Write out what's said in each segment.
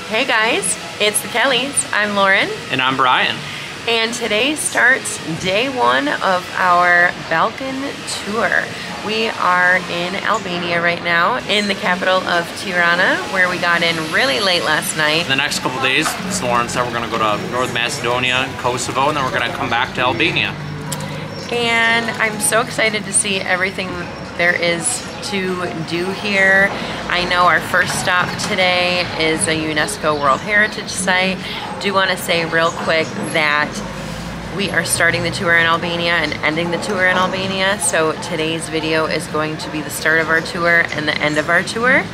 Hey guys, it's the Kellys. I'm Lauren. And I'm Brian. And today starts day one of our Balkan tour. We are in Albania right now, in the capital of Tirana, where we got in really late last night. The next couple days, as Lauren said, we're going to go to North Macedonia and Kosovo, and then we're going to come back to Albania. And I'm so excited to see everything there is to do here. I know our first stop today is a UNESCO World Heritage Site. Do want to say real quick that we are starting the tour in Albania and ending the tour in Albania. So today's video is going to be the start of our tour and the end of our tour.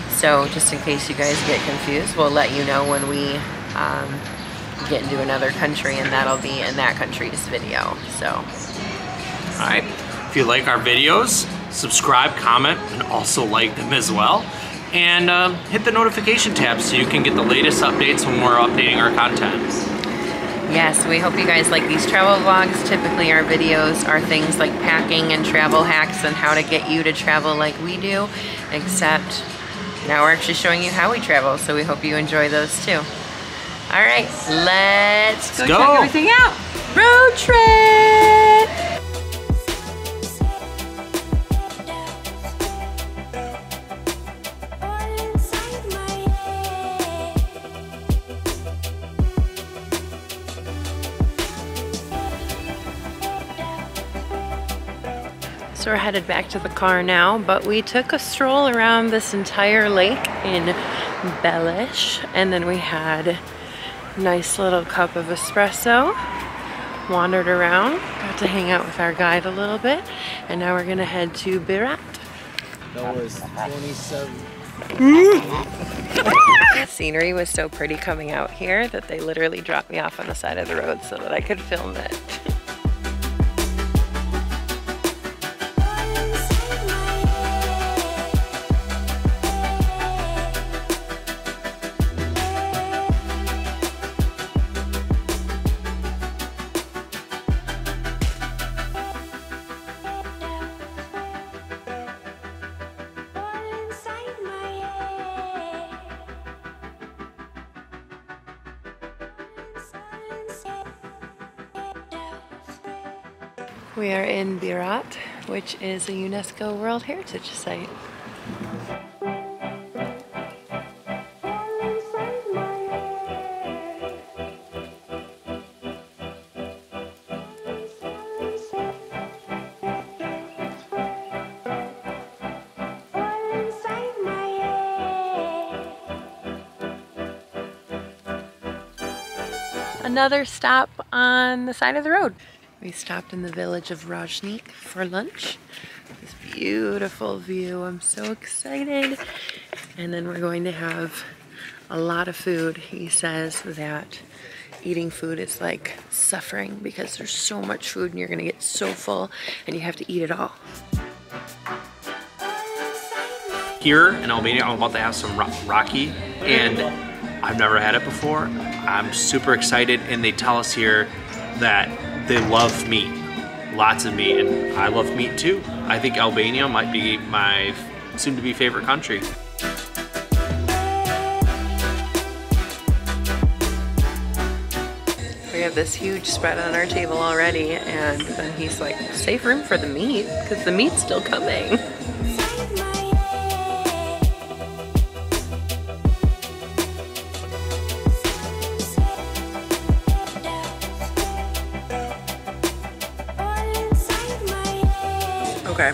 So just in case you guys get confused, we'll let you know when we get into another country, and that'll be in that country's video. So, all right, if you like our videos, subscribe, comment, and also like them as well. And hit the notification tab so you can get the latest updates when we're updating our content. Yes, we hope you guys like these travel vlogs. Typically our videos are things like packing and travel hacks and how to get you to travel like we do, except now we're actually showing you how we travel, so we hope you enjoy those too. All right, let's go check everything out. Road trip! So we're headed back to the car now, but we took a stroll around this entire lake in Berat, and then we had a nice little cup of espresso, wandered around, got to hang out with our guide a little bit, and now we're gonna head to Berat. That was 27. The scenery was so pretty coming out here that they literally dropped me off on the side of the road so that I could film it. We are in Berat, which is a UNESCO World Heritage Site. Another stop on the side of the road. We stopped in the village of Rajnik for lunch. This beautiful view, I'm so excited. And then we're going to have a lot of food. He says that eating food is like suffering because there's so much food and you're gonna get so full and you have to eat it all. Here in Albania, I'm about to have some Raki, and I've never had it before. I'm super excited, and they tell us here that they love meat, lots of meat, and I love meat too. I think Albania might be my soon-to-be favorite country. We have this huge spread on our table already, and then he's like, save room for the meat, because the meat's still coming. Okay,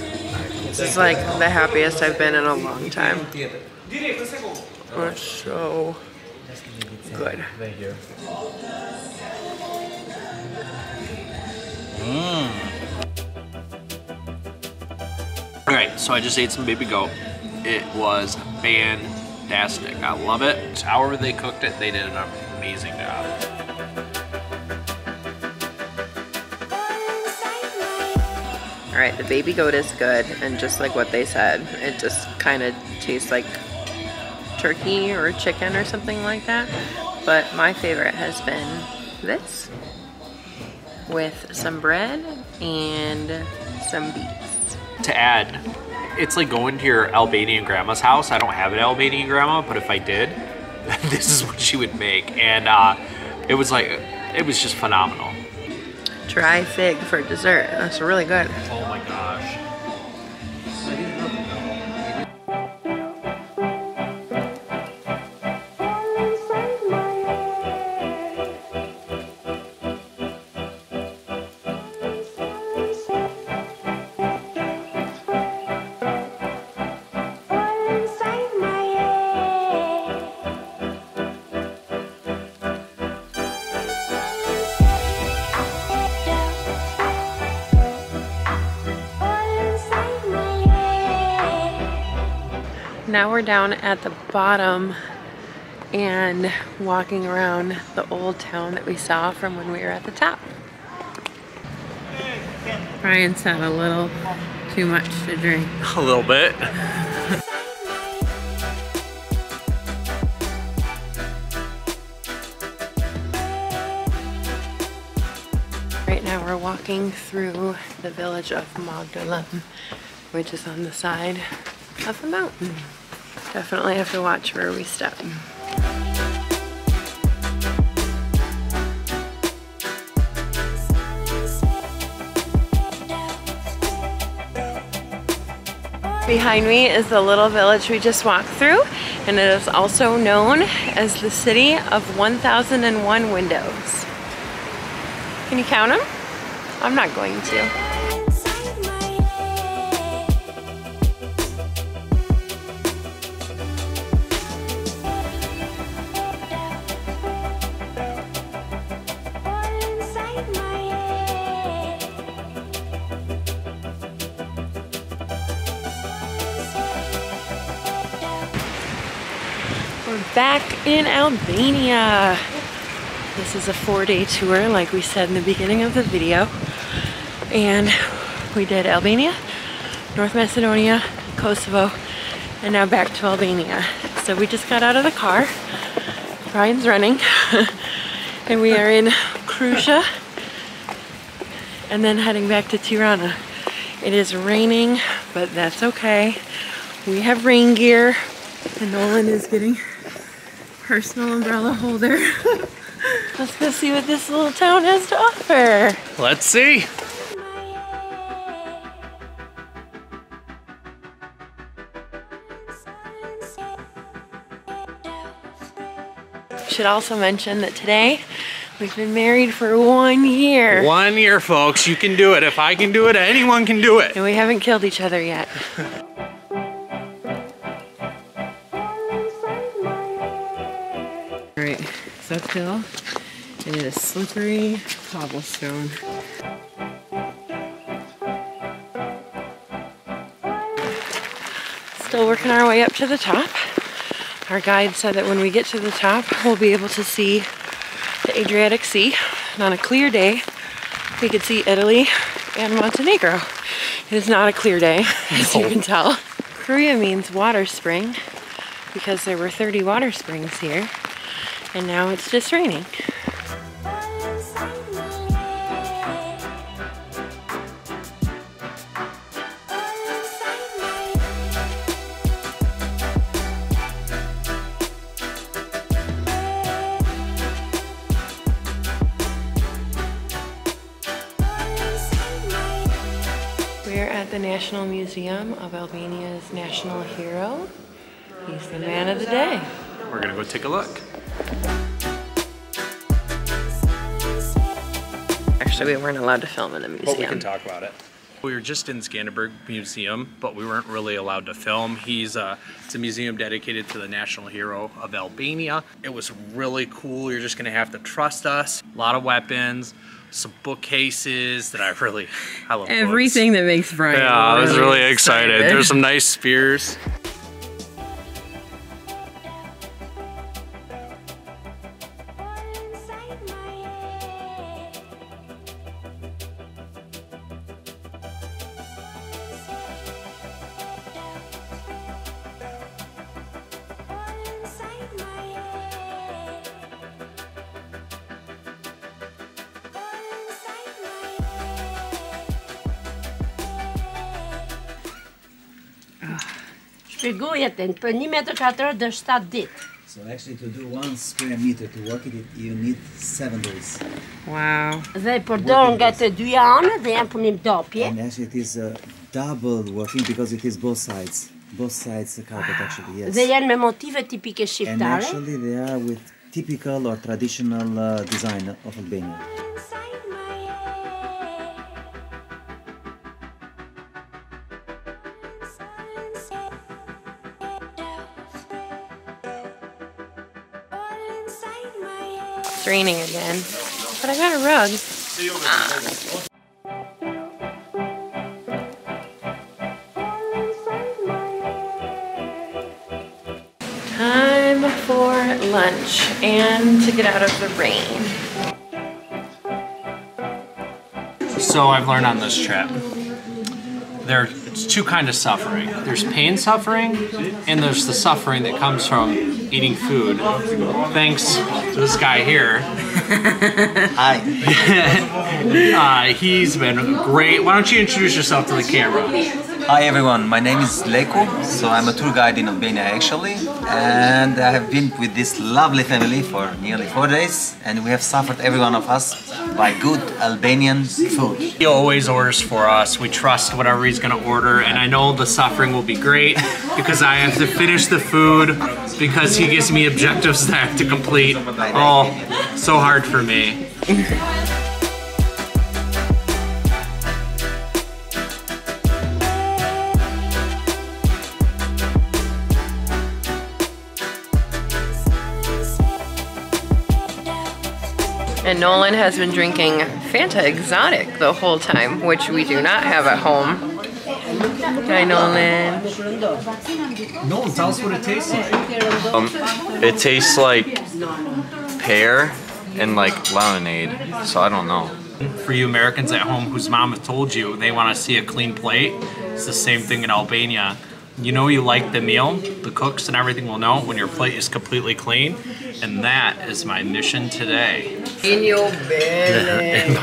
this is like the happiest I've been in a long time. It's so good. Thank you. All right, so I just ate some baby goat. It was fantastic. I love it. However they cooked it, they did an amazing job. All right, the baby goat is good, and just like what they said, it just kind of tastes like turkey or chicken or something like that. But my favorite has been this, with some bread and some beets. To add, it's like going to your Albanian grandma's house. I don't have an Albanian grandma, but if I did, this is what she would make, and it was just phenomenal. Dry fig for dessert. That's really good. Oh my gosh. Now we're down at the bottom and walking around the old town that we saw from when we were at the top. Brian's had a little too much to drink. A little bit. Right now we're walking through the village of Magdalene, which is on the side of the mountain. Definitely have to watch where we step. Behind me is the little village we just walked through, and it is also known as the city of 1001 windows. Can you count them? I'm not going to. We're back in Albania. This is a 4-day tour like we said in the beginning of the video. And we did Albania, North Macedonia, Kosovo, and now back to Albania. So we just got out of the car. Brian's running. And we are in Kruja and then heading back to Tirana. It is raining, but that's okay. We have rain gear, and Nolan is getting personal umbrella holder. Let's go see what this little town has to offer. Let's see. Should also mention that today we've been married for 1 year. 1 year, folks. You can do it. If I can do it, anyone can do it. And we haven't killed each other yet. Alright, it's uphill. It is slippery cobblestone. Still working our way up to the top. Our guide said that when we get to the top, we'll be able to see the Adriatic Sea. And on a clear day, we could see Italy and Montenegro. It is not a clear day, as you can tell. Kruja means water spring because there were 30 water springs here. And now it's just raining. We're at the National Museum of Albania's national hero. He's the man of the day. We're gonna go take a look. Actually, we weren't allowed to film in the museum. But we can talk about it. We were just in Skanderberg Museum, but we weren't really allowed to film. It's a museum dedicated to the national hero of Albania. It was really cool. You're just gonna have to trust us. A lot of weapons, some bookcases that I love Everything books. That makes Brian Yeah, I was really excited. There's some nice spears. Shpjegojet për 1 metër katror dhe 7 ditë. So actually to do 1 square meter to work it, you need 7 days. Wow. Dhe për dorë nga të dy anë dhe janë punim doppje. And actually it is double working because it is both sides. Both sides the carpet actually, yes. Dhe janë me motive tipike And shqiptare. actually they are with typical or traditional design of Albania. It's raining again, but I got a rug. Time for lunch and to get out of the rain. So I've learned on this trip, it's 2 kinds of suffering. There's pain suffering, and there's the suffering that comes from eating food. Thanks to this guy here. Hi. He's been great. Why don't you introduce yourself to the camera? Hi everyone, my name is Leko, so I'm a tour guide in Albania actually, and I have been with this lovely family for nearly 4 days, and we have suffered, every one of us, by good Albanian food. He always orders for us. We trust whatever he's gonna order, and I know the suffering will be great because I have to finish the food because he gives me objectives that I have to complete. Oh, so hard for me. And Nolan has been drinking Fanta Exotic the whole time, which we do not have at home. Hi, Nolan. Nolan, tell us what it tastes like. It tastes like pear and like lemonade, so I don't know. For you Americans at home whose mom has told you they want to see a clean plate, it's the same thing in Albania. You know you like the meal, the cooks and everything will know when your plate is completely clean, and that is my mission today. In your belly.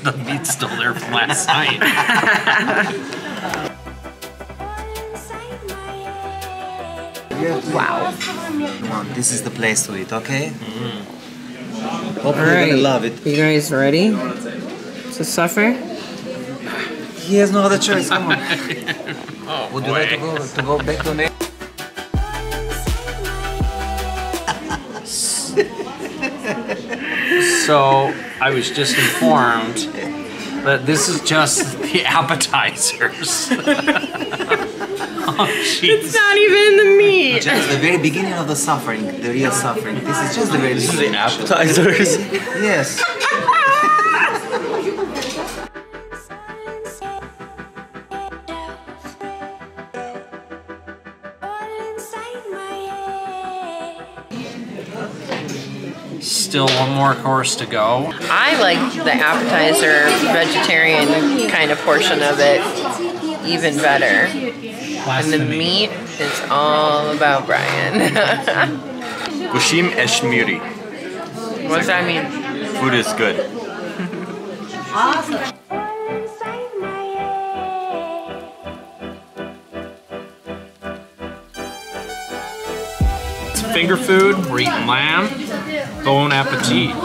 The meat's still there from last night. Wow. Come on, this is the place to eat, okay? Hopefully you're gonna love it. You guys ready to suffer? He has no other choice, come on. Oh, Would you like to go back to me? So, I was just informed that this is just the appetizers. Oh, jeez. It's not even the meat. Just the very beginning of the suffering, the real suffering. This is just the very beginning. The appetizers. Yes. Still one more course to go. I like the appetizer vegetarian kind of portion of it even better. And the meat is all about Brian. Gushim eshmiri. What does that mean? Food is good. It's finger food, we're eating lamb. Bon appetit.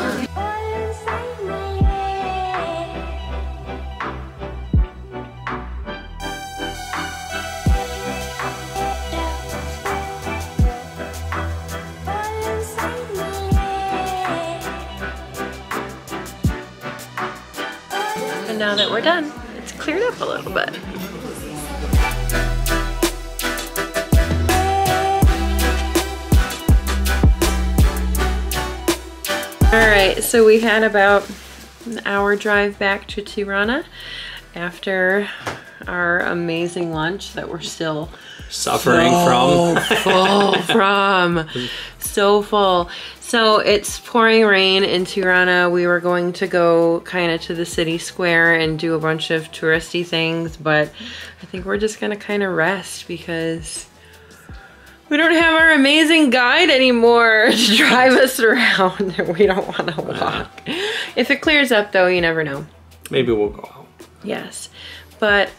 And now that we're done, it's cleared up a little bit. Alright, so we had about an hour drive back to Tirana after our amazing lunch that we're still Suffering from. So full. So it's pouring rain in Tirana. We were going to go kind of to the city square and do a bunch of touristy things, but I think we're just gonna kind of rest because we don't have our amazing guide anymore to drive us around and we don't want to walk. If it clears up though, you never know. Maybe we'll go out. Yes. But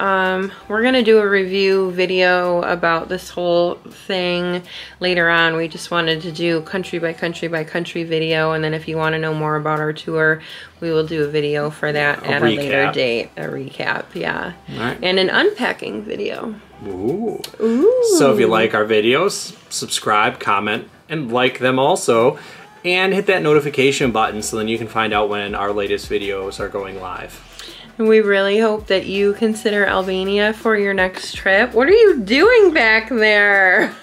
we're gonna do a review video about this whole thing later on. We just wanted to do country by country by country video, and then if you want to know more about our tour, we will do a video for that at a later date. A recap, yeah. All right. And an unpacking video. Ooh. Ooh. So if you like our videos, subscribe, comment, and like them also. And hit that notification button so then you can find out when our latest videos are going live. And we really hope that you consider Albania for your next trip. What are you doing back there?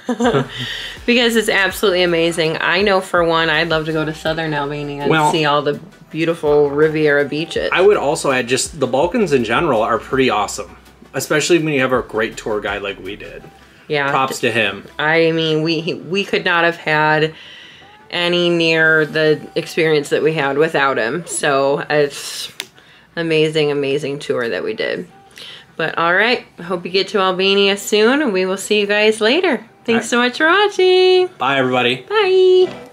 Because it's absolutely amazing. I know for one, I'd love to go to southern Albania and see all the beautiful Riviera beaches. I would also add just the Balkans in general are pretty awesome. Especially when you have a great tour guide like we did. Yeah. Props to him. I mean, we could not have had any near the experience that we had without him. So it's amazing, amazing tour that we did. But all right, I hope you get to Albania soon, and we will see you guys later. Thanks so much for watching. Bye, everybody. Bye.